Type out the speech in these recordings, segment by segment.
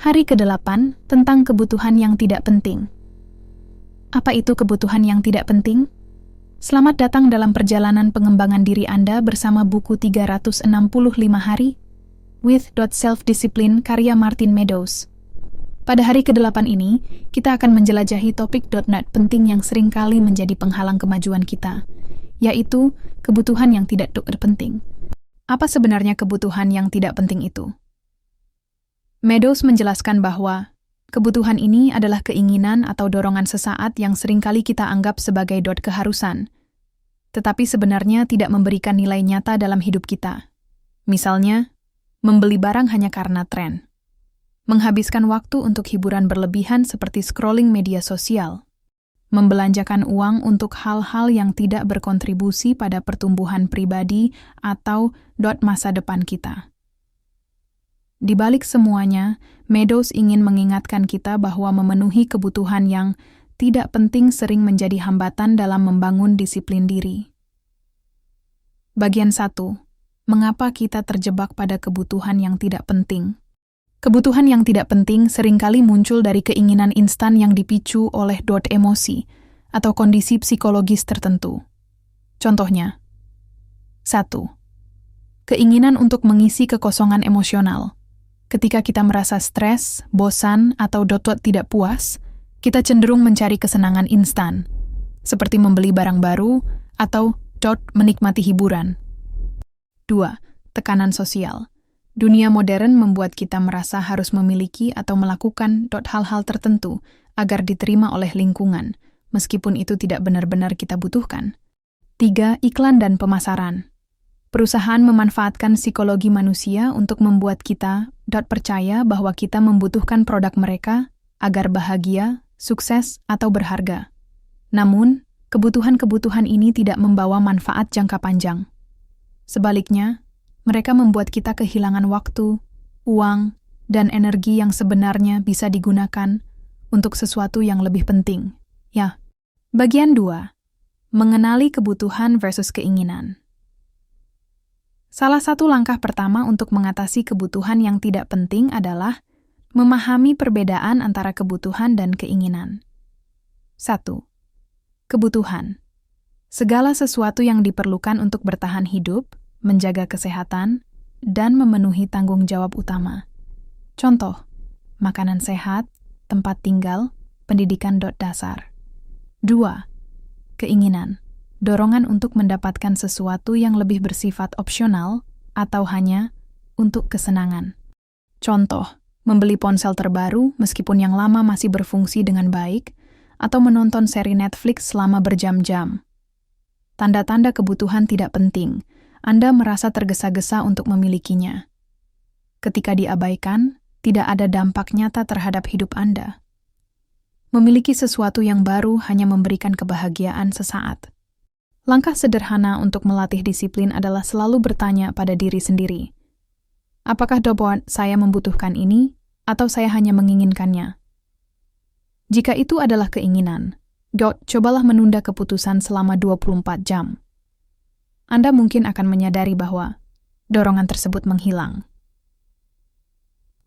Hari ke-8 tentang kebutuhan yang tidak penting. Apa itu kebutuhan yang tidak penting? Selamat datang dalam perjalanan pengembangan diri Anda bersama buku 365 Hari with Self-Discipline karya Martin Meadows. Pada hari ke-8 ini, kita akan menjelajahi topik penting yang seringkali menjadi penghalang kemajuan kita, yaitu kebutuhan yang tidak penting. Apa sebenarnya kebutuhan yang tidak penting itu? Meadows menjelaskan bahwa kebutuhan ini adalah keinginan atau dorongan sesaat yang seringkali kita anggap sebagai keharusan, tetapi sebenarnya tidak memberikan nilai nyata dalam hidup kita. Misalnya, membeli barang hanya karena tren, menghabiskan waktu untuk hiburan berlebihan seperti scrolling media sosial, membelanjakan uang untuk hal-hal yang tidak berkontribusi pada pertumbuhan pribadi atau masa depan kita. Di balik semuanya, Meadows ingin mengingatkan kita bahwa memenuhi kebutuhan yang tidak penting sering menjadi hambatan dalam membangun disiplin diri. Bagian 1. Mengapa kita terjebak pada kebutuhan yang tidak penting? Kebutuhan yang tidak penting seringkali muncul dari keinginan instan yang dipicu oleh emosi atau kondisi psikologis tertentu. Contohnya, 1. Keinginan untuk mengisi kekosongan emosional. Ketika kita merasa stres, bosan, atau tidak puas, kita cenderung mencari kesenangan instan, seperti membeli barang baru atau menikmati hiburan. 2. Tekanan sosial. Dunia modern membuat kita merasa harus memiliki atau melakukan hal-hal tertentu agar diterima oleh lingkungan, meskipun itu tidak benar-benar kita butuhkan. 3. Iklan dan pemasaran. Perusahaan memanfaatkan psikologi manusia untuk membuat kita percaya bahwa kita membutuhkan produk mereka agar bahagia, sukses, atau berharga. Namun, kebutuhan-kebutuhan ini tidak membawa manfaat jangka panjang. Sebaliknya, mereka membuat kita kehilangan waktu, uang, dan energi yang sebenarnya bisa digunakan untuk sesuatu yang lebih penting. Bagian 2. Mengenali kebutuhan versus keinginan. Salah satu langkah pertama untuk mengatasi kebutuhan yang tidak penting adalah memahami perbedaan antara kebutuhan dan keinginan. 1. Kebutuhan. Segala sesuatu yang diperlukan untuk bertahan hidup, menjaga kesehatan, dan memenuhi tanggung jawab utama. Contoh, makanan sehat, tempat tinggal, pendidikan dasar. 2. Keinginan. Dorongan untuk mendapatkan sesuatu yang lebih bersifat opsional atau hanya untuk kesenangan. Contoh, membeli ponsel terbaru meskipun yang lama masih berfungsi dengan baik, atau menonton seri Netflix selama berjam-jam. Tanda-tanda kebutuhan tidak penting. Anda merasa tergesa-gesa untuk memilikinya. Ketika diabaikan, tidak ada dampak nyata terhadap hidup Anda. Memiliki sesuatu yang baru hanya memberikan kebahagiaan sesaat. Langkah sederhana untuk melatih disiplin adalah selalu bertanya pada diri sendiri. Apakah saya membutuhkan ini, atau saya hanya menginginkannya? Jika itu adalah keinginan, cobalah menunda keputusan selama 24 jam. Anda mungkin akan menyadari bahwa dorongan tersebut menghilang.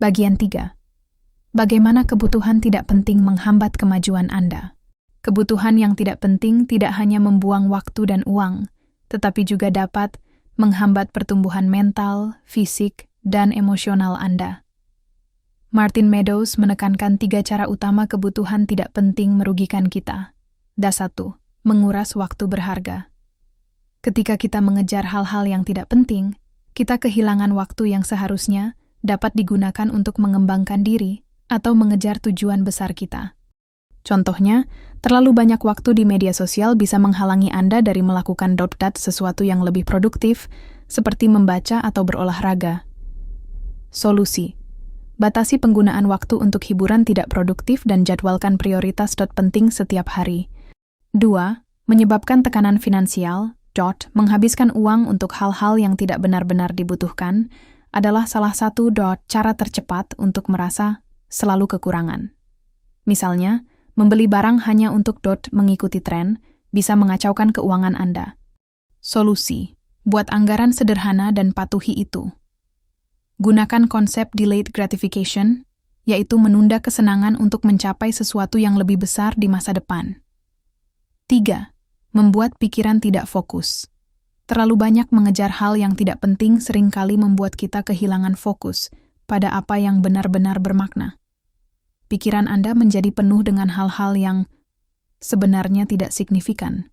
Bagian 3. Bagaimana kebutuhan tidak penting menghambat kemajuan Anda? Kebutuhan yang tidak penting tidak hanya membuang waktu dan uang, tetapi juga dapat menghambat pertumbuhan mental, fisik, dan emosional Anda. Martin Meadows menekankan 3 cara utama kebutuhan tidak penting merugikan kita. 1. Menguras waktu berharga. Ketika kita mengejar hal-hal yang tidak penting, kita kehilangan waktu yang seharusnya dapat digunakan untuk mengembangkan diri atau mengejar tujuan besar kita. Contohnya, terlalu banyak waktu di media sosial bisa menghalangi Anda dari melakukan sesuatu yang lebih produktif, seperti membaca atau berolahraga. Solusi. Batasi penggunaan waktu untuk hiburan tidak produktif dan jadwalkan prioritas penting setiap hari. 2. Menyebabkan tekanan finansial, menghabiskan uang untuk hal-hal yang tidak benar-benar dibutuhkan, adalah salah satu cara tercepat untuk merasa selalu kekurangan. Misalnya, membeli barang hanya untuk mengikuti tren bisa mengacaukan keuangan Anda. Solusi. Buat anggaran sederhana dan patuhi itu. Gunakan konsep delayed gratification, yaitu menunda kesenangan untuk mencapai sesuatu yang lebih besar di masa depan. 3. Membuat pikiran tidak fokus. Terlalu banyak mengejar hal yang tidak penting seringkali membuat kita kehilangan fokus pada apa yang benar-benar bermakna. Pikiran Anda menjadi penuh dengan hal-hal yang sebenarnya tidak signifikan.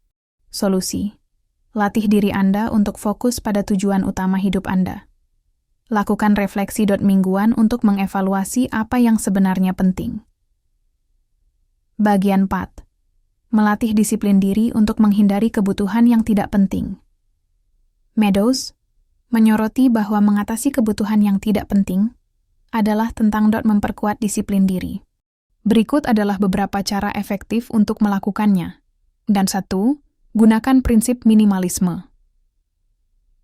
Solusi: latih diri Anda untuk fokus pada tujuan utama hidup Anda. Lakukan refleksi mingguan untuk mengevaluasi apa yang sebenarnya penting. Bagian 4. Melatih disiplin diri untuk menghindari kebutuhan yang tidak penting. Meadows menyoroti bahwa mengatasi kebutuhan yang tidak penting adalah tentang memperkuat disiplin diri. Berikut adalah beberapa cara efektif untuk melakukannya. Dan 1. Gunakan prinsip minimalisme.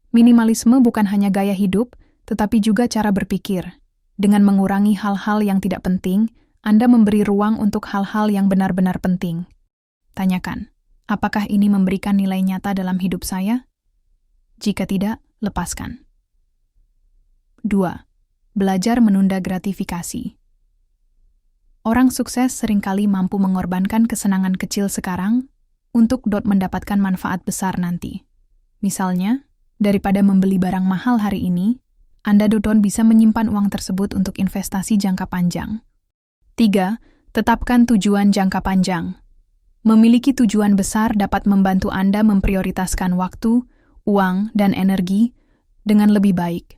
Minimalisme bukan hanya gaya hidup, tetapi juga cara berpikir. Dengan mengurangi hal-hal yang tidak penting, Anda memberi ruang untuk hal-hal yang benar-benar penting. Tanyakan, apakah ini memberikan nilai nyata dalam hidup saya? Jika tidak, lepaskan. 2. Belajar menunda gratifikasi. Orang sukses seringkali mampu mengorbankan kesenangan kecil sekarang untuk mendapatkan manfaat besar nanti. Misalnya, daripada membeli barang mahal hari ini, Anda bisa menyimpan uang tersebut untuk investasi jangka panjang. 3. Tetapkan tujuan jangka panjang. Memiliki tujuan besar dapat membantu Anda memprioritaskan waktu, uang, dan energi dengan lebih baik.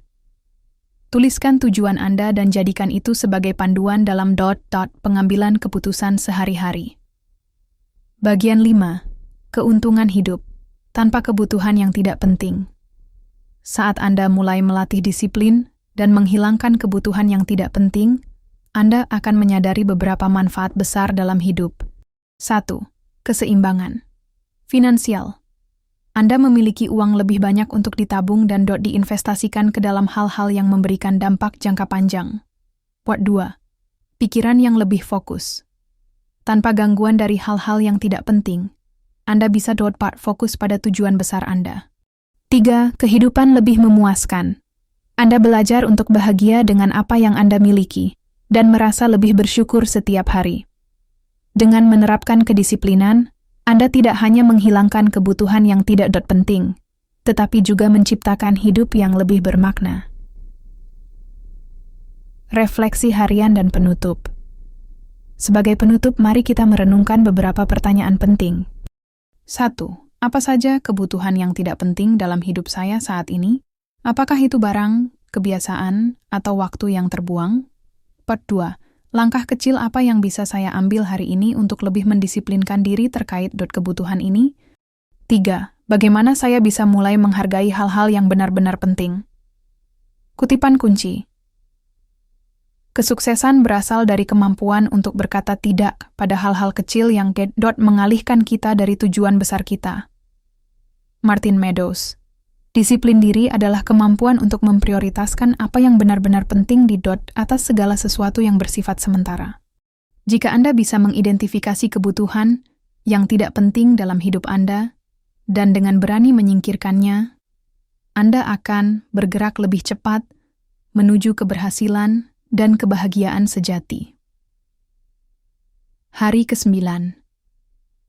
Tuliskan tujuan Anda dan jadikan itu sebagai panduan dalam pengambilan keputusan sehari-hari. Bagian 5. Keuntungan hidup tanpa kebutuhan yang tidak penting. Saat Anda mulai melatih disiplin dan menghilangkan kebutuhan yang tidak penting, Anda akan menyadari beberapa manfaat besar dalam hidup. 1. Keseimbangan finansial. Anda memiliki uang lebih banyak untuk ditabung dan diinvestasikan ke dalam hal-hal yang memberikan dampak jangka panjang. 2. Pikiran yang lebih fokus. Tanpa gangguan dari hal-hal yang tidak penting, Anda bisa fokus pada tujuan besar Anda. 3. Kehidupan lebih memuaskan. Anda belajar untuk bahagia dengan apa yang Anda miliki dan merasa lebih bersyukur setiap hari. Dengan menerapkan kedisiplinan, Anda tidak hanya menghilangkan kebutuhan yang tidak penting, tetapi juga menciptakan hidup yang lebih bermakna. Refleksi harian dan penutup. Sebagai penutup, mari kita merenungkan beberapa pertanyaan penting. 1. Apa saja kebutuhan yang tidak penting dalam hidup saya saat ini? Apakah itu barang, kebiasaan, atau waktu yang terbuang? 2. Langkah kecil apa yang bisa saya ambil hari ini untuk lebih mendisiplinkan diri terkait kebutuhan ini? 3. Bagaimana saya bisa mulai menghargai hal-hal yang benar-benar penting? Kutipan kunci. Kesuksesan berasal dari kemampuan untuk berkata tidak pada hal-hal kecil yang mengalihkan kita dari tujuan besar kita. Martin Meadows. Disiplin diri adalah kemampuan untuk memprioritaskan apa yang benar-benar penting di atas segala sesuatu yang bersifat sementara. Jika Anda bisa mengidentifikasi kebutuhan yang tidak penting dalam hidup Anda, dan dengan berani menyingkirkannya, Anda akan bergerak lebih cepat menuju keberhasilan dan kebahagiaan sejati. Hari ke-9.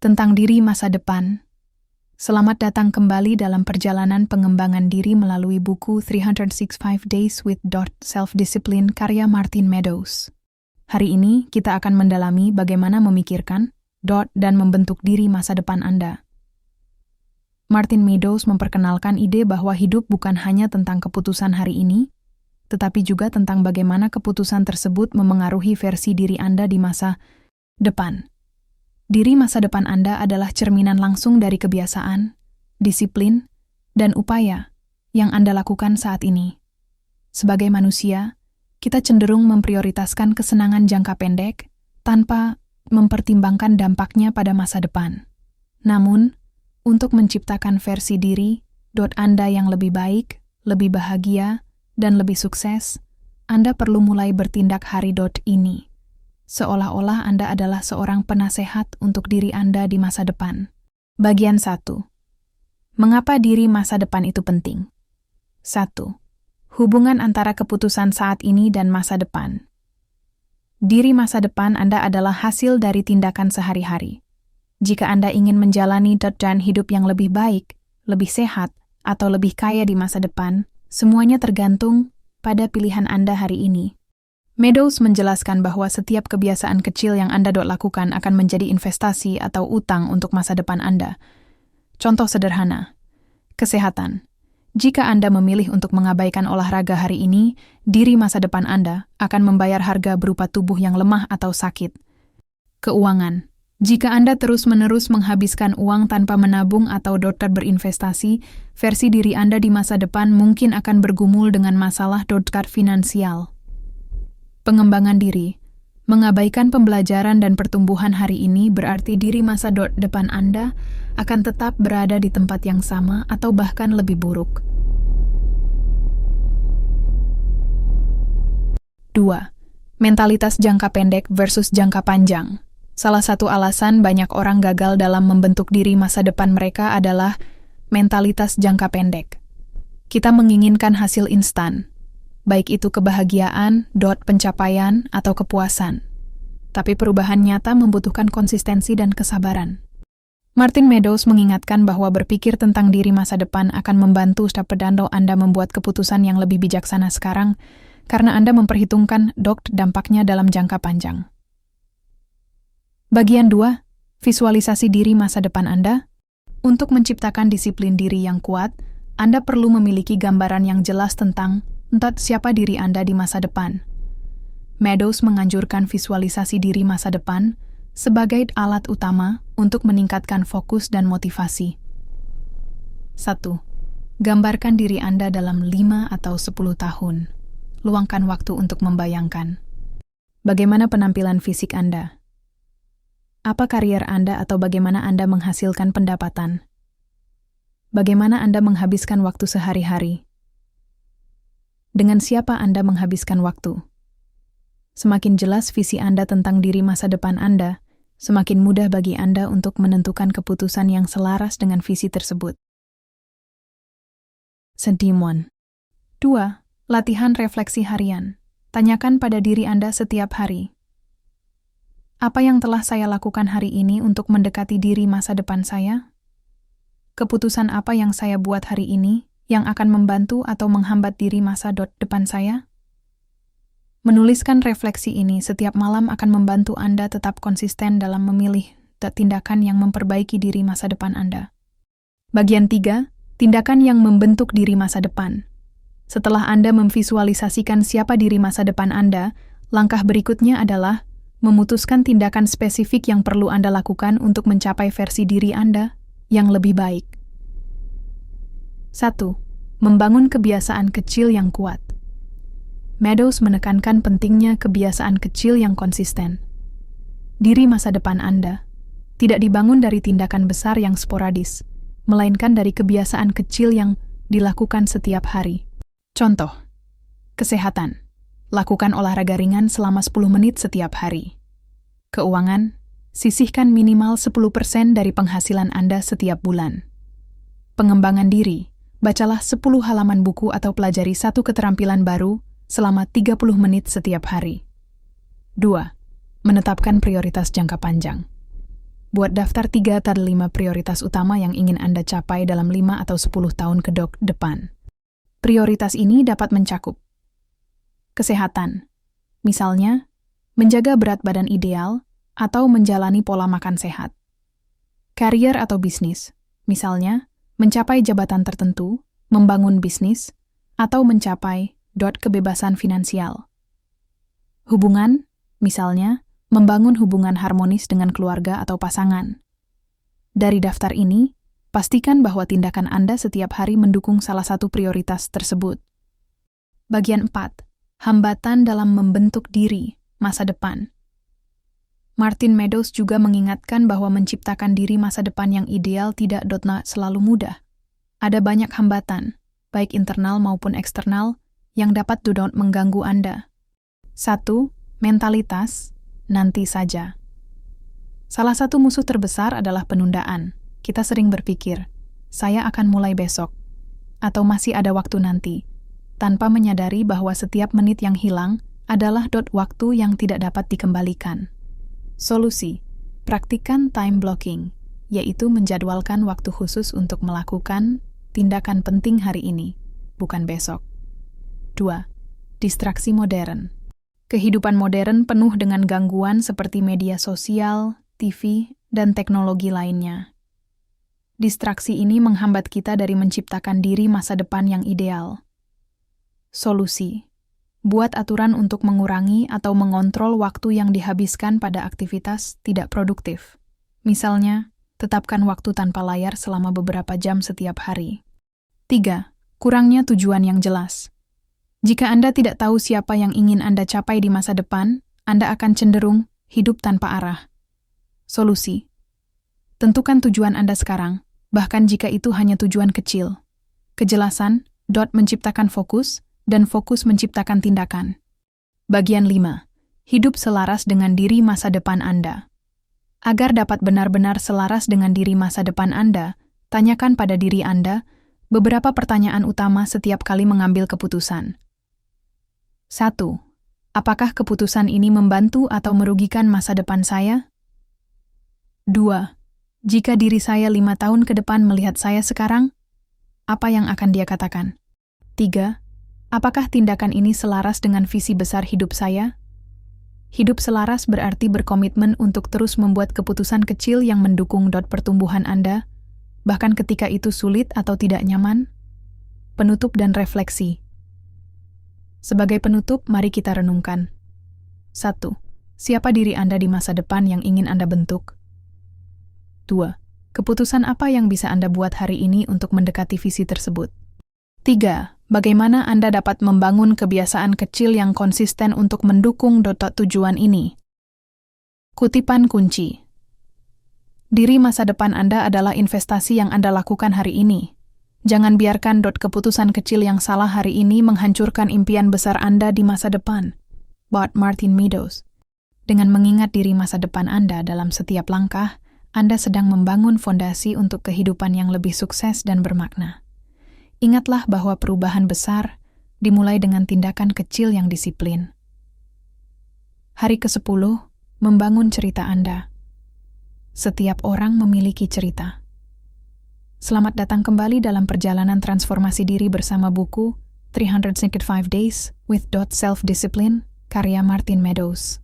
Tentang diri masa depan. Selamat datang kembali dalam perjalanan pengembangan diri melalui buku 365 Days with Self-Discipline karya Martin Meadows. Hari ini kita akan mendalami bagaimana memikirkan dan membentuk diri masa depan Anda. Martin Meadows memperkenalkan ide bahwa hidup bukan hanya tentang keputusan hari ini, tetapi juga tentang bagaimana keputusan tersebut memengaruhi versi diri Anda di masa depan. Diri masa depan Anda adalah cerminan langsung dari kebiasaan, disiplin, dan upaya yang Anda lakukan saat ini. Sebagai manusia, kita cenderung memprioritaskan kesenangan jangka pendek tanpa mempertimbangkan dampaknya pada masa depan. Namun, untuk menciptakan versi diri Anda yang lebih baik, lebih bahagia, dan lebih sukses, Anda perlu mulai bertindak hari ini. Seolah-olah Anda adalah seorang penasehat untuk diri Anda di masa depan. Bagian 1. Mengapa diri masa depan itu penting? 1. Hubungan antara keputusan saat ini dan masa depan. Diri masa depan Anda adalah hasil dari tindakan sehari-hari. Jika Anda ingin menjalani dan hidup yang lebih baik, lebih sehat, atau lebih kaya di masa depan, semuanya tergantung pada pilihan Anda hari ini. Meadows menjelaskan bahwa setiap kebiasaan kecil yang Anda lakukan akan menjadi investasi atau utang untuk masa depan Anda. Contoh sederhana, kesehatan. Jika Anda memilih untuk mengabaikan olahraga hari ini, diri masa depan Anda akan membayar harga berupa tubuh yang lemah atau sakit. Keuangan. Jika Anda terus-menerus menghabiskan uang tanpa menabung atau berinvestasi, versi diri Anda di masa depan mungkin akan bergumul dengan masalah finansial. Pengembangan diri. Mengabaikan pembelajaran dan pertumbuhan hari ini berarti diri masa depan Anda akan tetap berada di tempat yang sama atau bahkan lebih buruk. 2. Mentalitas jangka pendek versus jangka panjang. Salah satu alasan banyak orang gagal dalam membentuk diri masa depan mereka adalah mentalitas jangka pendek. Kita menginginkan hasil instan, baik itu kebahagiaan, pencapaian, atau kepuasan. Tapi perubahan nyata membutuhkan konsistensi dan kesabaran. Martin Meadows mengingatkan bahwa berpikir tentang diri masa depan akan membantu Anda membuat keputusan yang lebih bijaksana sekarang, karena Anda memperhitungkan dampaknya dalam jangka panjang. Bagian 2. Visualisasi diri masa depan Anda. Untuk menciptakan disiplin diri yang kuat, Anda perlu memiliki gambaran yang jelas tentang siapa diri Anda di masa depan. Meadows menganjurkan visualisasi diri masa depan sebagai alat utama untuk meningkatkan fokus dan motivasi. 1. Gambarkan diri Anda dalam 5 atau 10 tahun. Luangkan waktu untuk membayangkan. Bagaimana penampilan fisik Anda? Apa karier Anda atau bagaimana Anda menghasilkan pendapatan? Bagaimana Anda menghabiskan waktu sehari-hari? Dengan siapa Anda menghabiskan waktu? Semakin jelas visi Anda tentang diri masa depan Anda, semakin mudah bagi Anda untuk menentukan keputusan yang selaras dengan visi tersebut. Sentimen. 2. Latihan refleksi harian. Tanyakan pada diri Anda setiap hari. Apa yang telah saya lakukan hari ini untuk mendekati diri masa depan saya? Keputusan apa yang saya buat hari ini yang akan membantu atau menghambat diri masa depan saya? Menuliskan refleksi ini setiap malam akan membantu Anda tetap konsisten dalam memilih tindakan yang memperbaiki diri masa depan Anda. Bagian 3. Tindakan yang membentuk diri masa depan. Setelah Anda memvisualisasikan siapa diri masa depan Anda, langkah berikutnya adalah memutuskan tindakan spesifik yang perlu Anda lakukan untuk mencapai versi diri Anda yang lebih baik. 1. Membangun kebiasaan kecil yang kuat. Meadows menekankan pentingnya kebiasaan kecil yang konsisten. Diri masa depan Anda tidak dibangun dari tindakan besar yang sporadis, melainkan dari kebiasaan kecil yang dilakukan setiap hari. Contoh, kesehatan. Lakukan olahraga ringan selama 10 menit setiap hari. Keuangan, sisihkan minimal 10% dari penghasilan Anda setiap bulan. Pengembangan diri, bacalah 10 halaman buku atau pelajari satu keterampilan baru selama 30 menit setiap hari. 2. Menetapkan prioritas jangka panjang. Buat daftar 3 atau 5 prioritas utama yang ingin Anda capai dalam 5 atau 10 tahun ke depan. Prioritas ini dapat mencakup kesehatan, misalnya menjaga berat badan ideal atau menjalani pola makan sehat. Karier atau bisnis, misalnya mencapai jabatan tertentu, membangun bisnis, atau mencapai kebebasan finansial. Hubungan, misalnya, membangun hubungan harmonis dengan keluarga atau pasangan. Dari daftar ini, pastikan bahwa tindakan Anda setiap hari mendukung salah satu prioritas tersebut. Bagian 4. Hambatan dalam membentuk diri masa depan. Martin Meadows juga mengingatkan bahwa menciptakan diri masa depan yang ideal tidak selalu mudah. Ada banyak hambatan, baik internal maupun eksternal, yang dapat mengganggu Anda. 1. Mentalitas, nanti saja. Salah satu musuh terbesar adalah penundaan. Kita sering berpikir, saya akan mulai besok, atau masih ada waktu nanti, tanpa menyadari bahwa setiap menit yang hilang adalah waktu yang tidak dapat dikembalikan. Solusi: praktikan time blocking, yaitu menjadwalkan waktu khusus untuk melakukan tindakan penting hari ini, bukan besok. 2. Distraksi modern. Kehidupan modern penuh dengan gangguan seperti media sosial, TV, dan teknologi lainnya. Distraksi ini menghambat kita dari menciptakan diri masa depan yang ideal. Solusi: buat aturan untuk mengurangi atau mengontrol waktu yang dihabiskan pada aktivitas tidak produktif. Misalnya, tetapkan waktu tanpa layar selama beberapa jam setiap hari. 3. Kurangnya tujuan yang jelas. Jika Anda tidak tahu siapa yang ingin Anda capai di masa depan, Anda akan cenderung hidup tanpa arah. Solusi: tentukan tujuan Anda sekarang, bahkan jika itu hanya tujuan kecil. Kejelasan, menciptakan fokus, dan fokus menciptakan tindakan. Bagian 5. Hidup selaras dengan diri masa depan Anda. Agar dapat benar-benar selaras dengan diri masa depan Anda, tanyakan pada diri Anda beberapa pertanyaan utama setiap kali mengambil keputusan. 1. Apakah keputusan ini membantu atau merugikan masa depan saya? 2. Jika diri saya 5 tahun ke depan melihat saya sekarang, apa yang akan dia katakan? 3. Apakah tindakan ini selaras dengan visi besar hidup saya? Hidup selaras berarti berkomitmen untuk terus membuat keputusan kecil yang mendukung pertumbuhan Anda, bahkan ketika itu sulit atau tidak nyaman. Penutup dan refleksi. Sebagai penutup, mari kita renungkan. 1. Siapa diri Anda di masa depan yang ingin Anda bentuk? 2. Keputusan apa yang bisa Anda buat hari ini untuk mendekati visi tersebut? 3. Bagaimana Anda dapat membangun kebiasaan kecil yang konsisten untuk mendukung tujuan ini? Kutipan kunci. Diri masa depan Anda adalah investasi yang Anda lakukan hari ini. Jangan biarkan keputusan kecil yang salah hari ini menghancurkan impian besar Anda di masa depan. Buat Martin Meadows. Dengan mengingat diri masa depan Anda dalam setiap langkah, Anda sedang membangun fondasi untuk kehidupan yang lebih sukses dan bermakna. Ingatlah bahwa perubahan besar dimulai dengan tindakan kecil yang disiplin. Hari ke-10, membangun cerita Anda. Setiap orang memiliki cerita. Selamat datang kembali dalam perjalanan transformasi diri bersama buku 365 Days with Self-Discipline, karya Martin Meadows.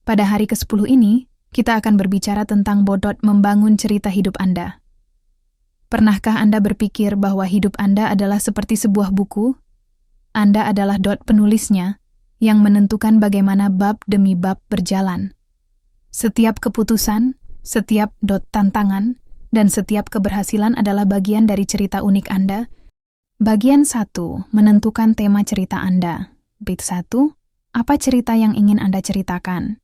Pada hari ke-10 ini, kita akan berbicara tentang membangun cerita hidup Anda. Pernahkah Anda berpikir bahwa hidup Anda adalah seperti sebuah buku? Anda adalah penulisnya yang menentukan bagaimana bab demi bab berjalan. Setiap keputusan, setiap tantangan, dan setiap keberhasilan adalah bagian dari cerita unik Anda. Bagian 1, menentukan tema cerita Anda. Bit 1, apa cerita yang ingin Anda ceritakan?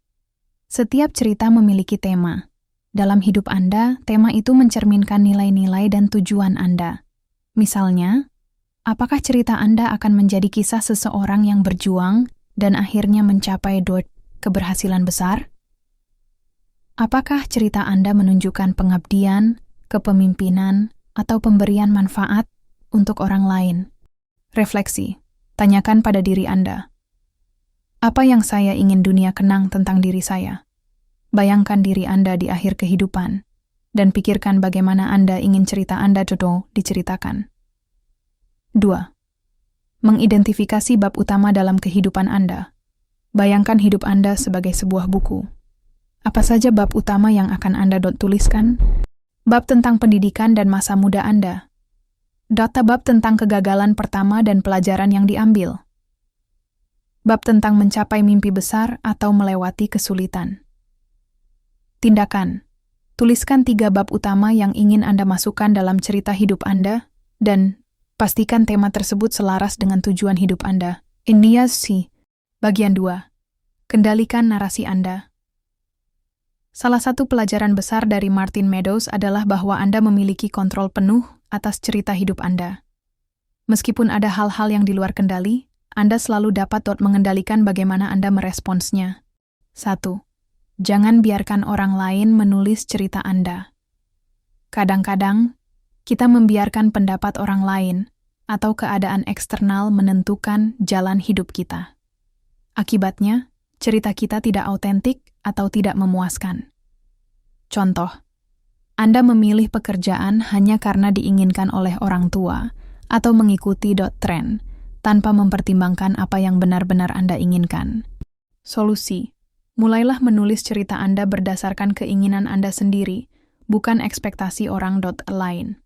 Setiap cerita memiliki tema. Dalam hidup Anda, tema itu mencerminkan nilai-nilai dan tujuan Anda. Misalnya, apakah cerita Anda akan menjadi kisah seseorang yang berjuang dan akhirnya mencapai keberhasilan besar? Apakah cerita Anda menunjukkan pengabdian, kepemimpinan, atau pemberian manfaat untuk orang lain? Refleksi. Tanyakan pada diri Anda. Apa yang saya ingin dunia kenang tentang diri saya? Bayangkan diri Anda di akhir kehidupan, dan pikirkan bagaimana Anda ingin cerita Anda diceritakan. 2. Mengidentifikasi bab utama dalam kehidupan Anda. Bayangkan hidup Anda sebagai sebuah buku. Apa saja bab utama yang akan Anda tuliskan? Bab tentang pendidikan dan masa muda Anda. Bab tentang kegagalan pertama dan pelajaran yang diambil. Bab tentang mencapai mimpi besar atau melewati kesulitan. Tindakan. Tuliskan 3 bab utama yang ingin Anda masukkan dalam cerita hidup Anda, dan pastikan tema tersebut selaras dengan tujuan hidup Anda. Bagian 2. Kendalikan narasi Anda. Salah satu pelajaran besar dari Martin Meadows adalah bahwa Anda memiliki kontrol penuh atas cerita hidup Anda. Meskipun ada hal-hal yang di luar kendali, Anda selalu dapat mengendalikan bagaimana Anda meresponsnya. 1. Jangan biarkan orang lain menulis cerita Anda. Kadang-kadang, kita membiarkan pendapat orang lain atau keadaan eksternal menentukan jalan hidup kita. Akibatnya, cerita kita tidak autentik atau tidak memuaskan. Contoh, Anda memilih pekerjaan hanya karena diinginkan oleh orang tua atau mengikuti tren tanpa mempertimbangkan apa yang benar-benar Anda inginkan. Solusi: mulailah menulis cerita Anda berdasarkan keinginan Anda sendiri, bukan ekspektasi orang lain.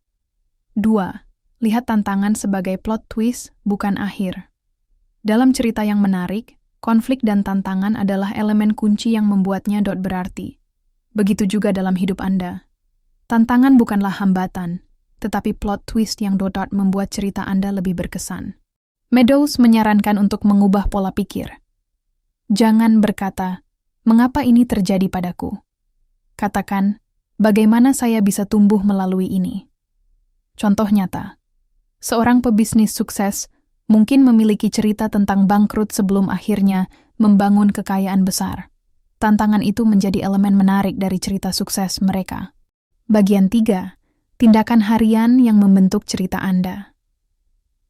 2. Lihat tantangan sebagai plot twist, bukan akhir. Dalam cerita yang menarik, konflik dan tantangan adalah elemen kunci yang membuatnya berarti. Begitu juga dalam hidup Anda. Tantangan bukanlah hambatan, tetapi plot twist yang membuat cerita Anda lebih berkesan. Meadows menyarankan untuk mengubah pola pikir. Jangan berkata, "Mengapa ini terjadi padaku?" Katakan, "Bagaimana saya bisa tumbuh melalui ini?" Contoh nyata. Seorang pebisnis sukses mungkin memiliki cerita tentang bangkrut sebelum akhirnya membangun kekayaan besar. Tantangan itu menjadi elemen menarik dari cerita sukses mereka. Bagian 3. Tindakan harian yang membentuk cerita Anda.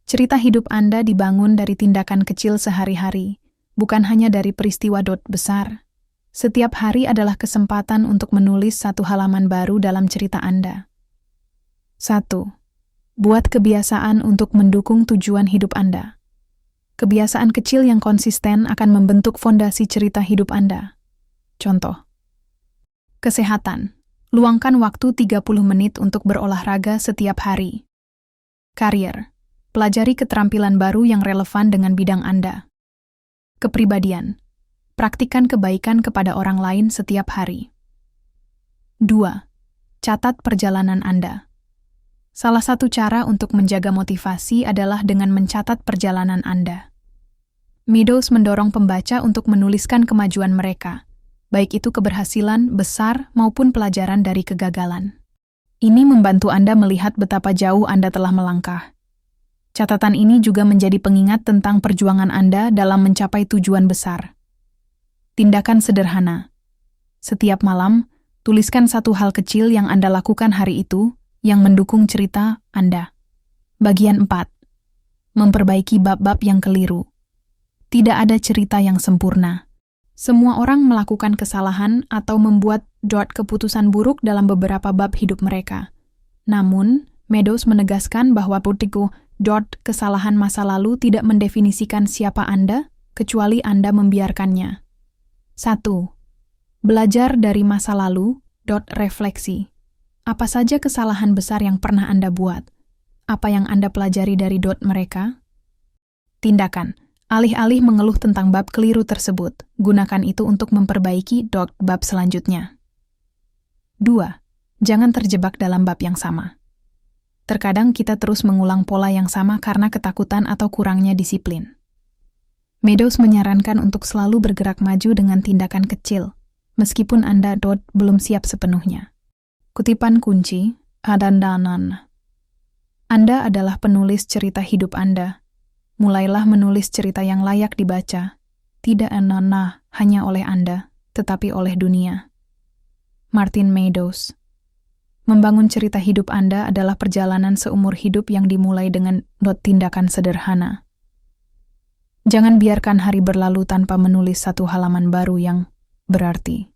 Cerita hidup Anda dibangun dari tindakan kecil sehari-hari, bukan hanya dari peristiwa besar. Setiap hari adalah kesempatan untuk menulis satu halaman baru dalam cerita Anda. 1. Buat kebiasaan untuk mendukung tujuan hidup Anda. Kebiasaan kecil yang konsisten akan membentuk fondasi cerita hidup Anda. Contoh. Kesehatan. Luangkan waktu 30 menit untuk berolahraga setiap hari. Karier. Pelajari keterampilan baru yang relevan dengan bidang Anda. Kepribadian. Praktikkan kebaikan kepada orang lain setiap hari. 2. Catat perjalanan Anda. Salah satu cara untuk menjaga motivasi adalah dengan mencatat perjalanan Anda. Meadows mendorong pembaca untuk menuliskan kemajuan mereka, baik itu keberhasilan besar maupun pelajaran dari kegagalan. Ini membantu Anda melihat betapa jauh Anda telah melangkah. Catatan ini juga menjadi pengingat tentang perjuangan Anda dalam mencapai tujuan besar. Tindakan sederhana. Setiap malam, tuliskan satu hal kecil yang Anda lakukan hari itu yang mendukung cerita Anda. Bagian 4. Memperbaiki bab-bab yang keliru. Tidak ada cerita yang sempurna. Semua orang melakukan kesalahan atau membuat keputusan buruk dalam beberapa bab hidup mereka. Namun, Meadows menegaskan bahwa kesalahan masa lalu tidak mendefinisikan siapa Anda, kecuali Anda membiarkannya. 1. Belajar dari masa lalu, refleksi. Apa saja kesalahan besar yang pernah Anda buat? Apa yang Anda pelajari dari mereka? Tindakan. Alih-alih mengeluh tentang bab keliru tersebut, gunakan itu untuk memperbaiki bab selanjutnya. 2. Jangan terjebak dalam bab yang sama. Terkadang kita terus mengulang pola yang sama karena ketakutan atau kurangnya disiplin. Meadows menyarankan untuk selalu bergerak maju dengan tindakan kecil, meskipun Anda belum siap sepenuhnya. Kutipan kunci, Adandanan. Anda adalah penulis cerita hidup Anda. Mulailah menulis cerita yang layak dibaca, tidak hanya oleh Anda, tetapi oleh dunia. Martin Meadows. Membangun cerita hidup Anda adalah perjalanan seumur hidup yang dimulai dengan tindakan sederhana. Jangan biarkan hari berlalu tanpa menulis satu halaman baru yang berarti.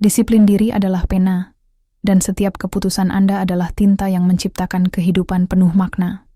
Disiplin diri adalah pena, dan setiap keputusan Anda adalah tinta yang menciptakan kehidupan penuh makna.